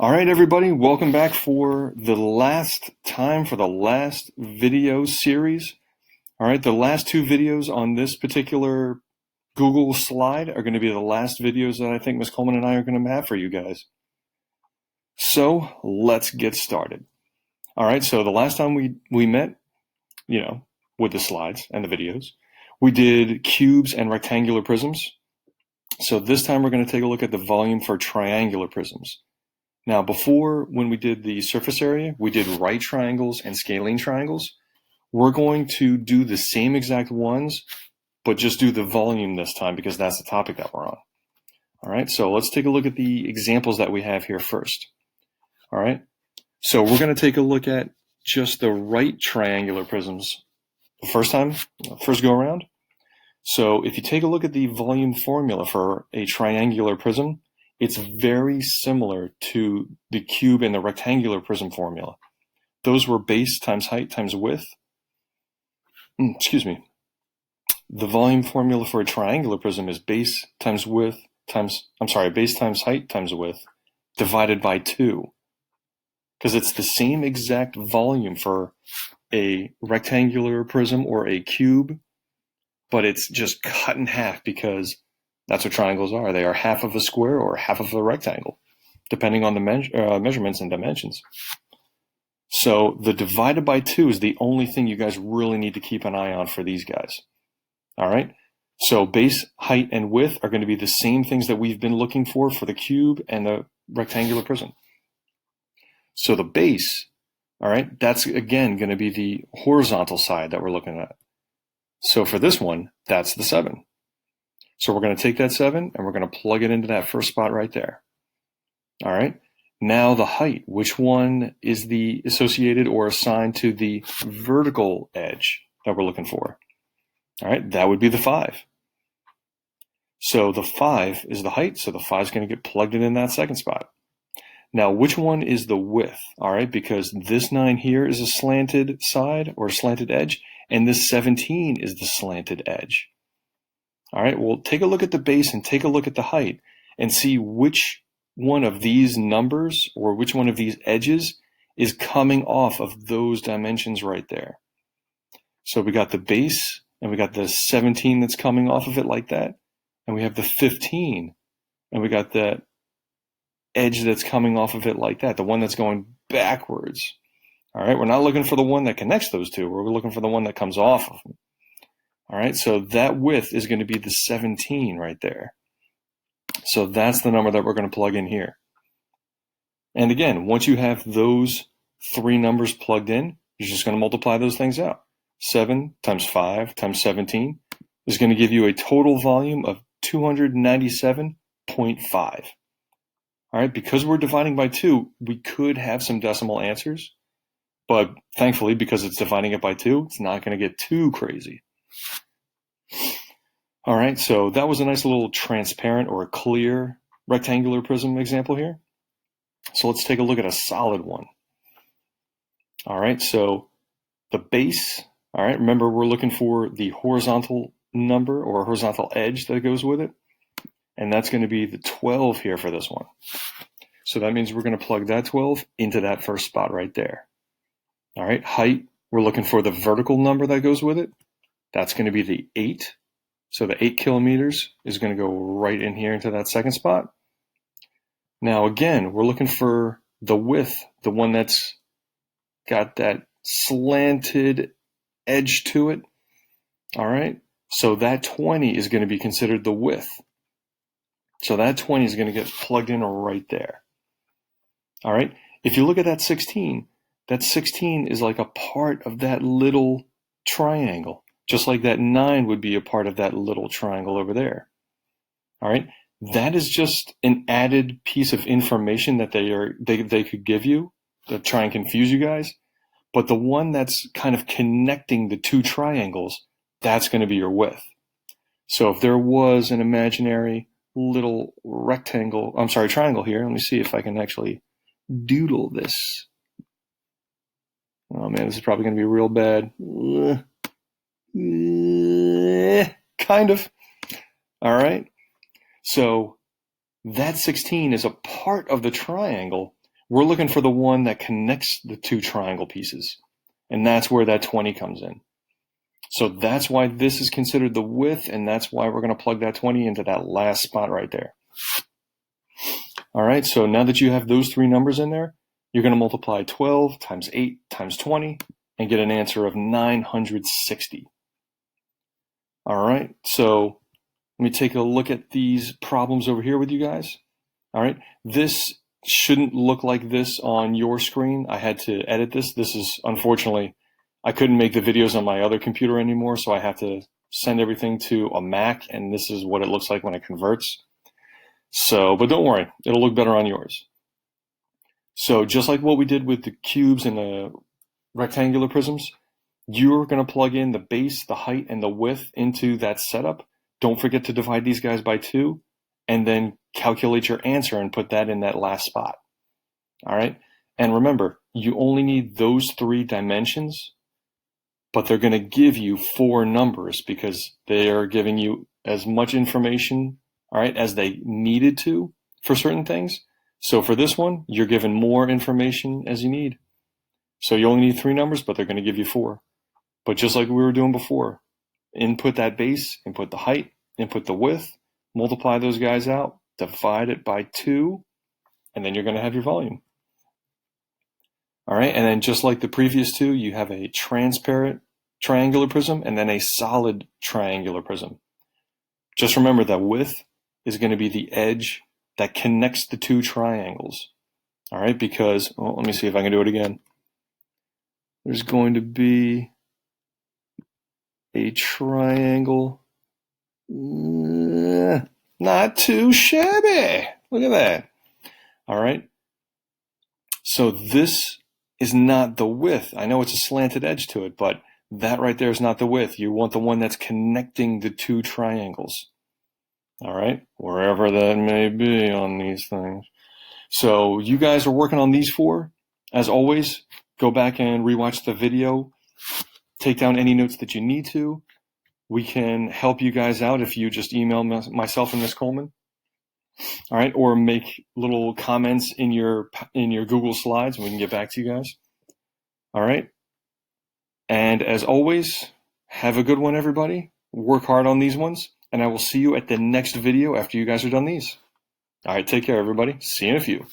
All right, everybody, welcome back for the last time for the last video series. All right, the last two videos on this particular Google slide are going to be the last videos that I think Ms. Coleman and I are going to have for you guys. So let's get started. All right, so the last time we met, with the slides and the videos, we did cubes and rectangular prisms. So this time we're going to take a look at the volume for triangular prisms. Now, before, when we did the surface area, we did right triangles and scalene triangles. We're going to do the same exact ones, but just do the volume this time because that's the topic that we're on. All right, so let's take a look at the examples that we have here first. All right, so we're going to take a look at just the right triangular prisms the first go around. So if you take a look at the volume formula for a triangular prism, it's very similar to the cube and the rectangular prism formula. Those were base times height times width. The volume formula for a triangular prism is base times height times width divided by 2. Because it's the same exact volume for a rectangular prism or a cube, but it's just cut in half because that's what triangles are. They are half of a square or half of a rectangle, depending on the measurements and dimensions. So the divided by 2 is the only thing you guys really need to keep an eye on for these guys. All right. So base, height, and width are going to be the same things that we've been looking for the cube and the rectangular prism. So the base, all right, that's again going to be the horizontal side that we're looking at. So for this one, that's the 7. So we're going to take that 7 and we're going to plug it into that first spot right there. All right. Now the height, which one is the associated or assigned to the vertical edge that we're looking for? All right, that would be the 5. So the 5 is the height, so the 5 is going to get plugged in that second spot. Now, which one is the width? All right, because this 9 here is a slanted side or slanted edge, and this 17 is the slanted edge. All right, well, take a look at the base and take a look at the height and see which one of these numbers or which one of these edges is coming off of those dimensions right there. So we got the base and we got the 17 that's coming off of it like that, and we have the 15 and we got that edge that's coming off of it like that, the one that's going backwards. All right, we're not looking for the one that connects those two, we're looking for the one that comes off of them. All right, so that width is going to be the 17 right there. So that's the number that we're going to plug in here. And again, once you have those 3 numbers plugged in, you're just going to multiply those things out. 7 times 5 times 17 is going to give you a total volume of 297.5. All right, because we're dividing by 2, we could have some decimal answers, but thankfully, because it's dividing it by 2, it's not going to get too crazy. All right, so that was a nice little transparent or a clear rectangular prism example here. So let's take a look at a solid one. All right, so the base, all right, remember we're looking for the horizontal number or horizontal edge that goes with it, and that's going to be the 12 here for this one. So that means we're going to plug that 12 into that first spot right there. All right, height, we're looking for the vertical number that goes with it. That's going to be the 8. So the 8 kilometers is going to go right in here into that second spot. Now again, we're looking for the width, the one that's got that slanted edge to it. All right, so that 20 is going to be considered the width. So that 20 is going to get plugged in right there. All right, if you look at that 16 is like a part of that little triangle. Just like that 9 would be a part of that little triangle over there. All right, that is just an added piece of information that they could give you to try and confuse you guys. But the one that's kind of connecting the 2 triangles, that's going to be your width. So if there was an imaginary little triangle here, let me see if I can actually doodle this. Oh man, this is probably going to be real bad. Kind of. All right. So that 16 is a part of the triangle, we're looking for the one that connects the two triangle pieces. And that's where that 20 comes in. So that's why this is considered the width, and that's why we're going to plug that 20 into that last spot right there. All right, so now that you have those three numbers in there, you're going to multiply 12 times 8 times 20 and get an answer of 960. All right, so let me take a look at these problems over here with you guys. All right, this shouldn't look like this on your screen. I had to edit this. This is, unfortunately, I couldn't make the videos on my other computer anymore, so I have to send everything to a Mac, and this is what it looks like when it converts. So, but don't worry, it'll look better on yours. So just like what we did with the cubes and the rectangular prisms, you're going to plug in the base, the height, and the width into that setup. Don't forget to divide these guys by 2, and then calculate your answer and put that in that last spot. All right? And remember, you only need those 3 dimensions, but they're going to give you 4 numbers because they are giving you as much information, all right, as they needed to for certain things. So for this one, you're given more information as you need. So you only need 3 numbers, but they're going to give you 4. But just like we were doing before, input that base, input the height, input the width, multiply those guys out, divide it by 2, and then you're going to have your volume. All right, and then just like the previous 2, you have a transparent triangular prism and then a solid triangular prism. Just remember that width is going to be the edge that connects the 2 triangles. All right, because, well, let me see if I can do it again. There's going to be a triangle. Not too shabby. Look at that. All right. So this is not the width. I know it's a slanted edge to it, but that right there is not the width. You want the one that's connecting the 2 triangles. All right. Wherever that may be on these things. So you guys are working on these 4. As always, go back and rewatch the video. Take down any notes that you need to. We can help you guys out if you just email myself and Miss Coleman. All right, or make little comments in your Google Slides, and we can get back to you guys. All right, and as always, have a good one, everybody. Work hard on these ones, and I will see you at the next video after you guys are done these. All right, take care, everybody. See you in a few.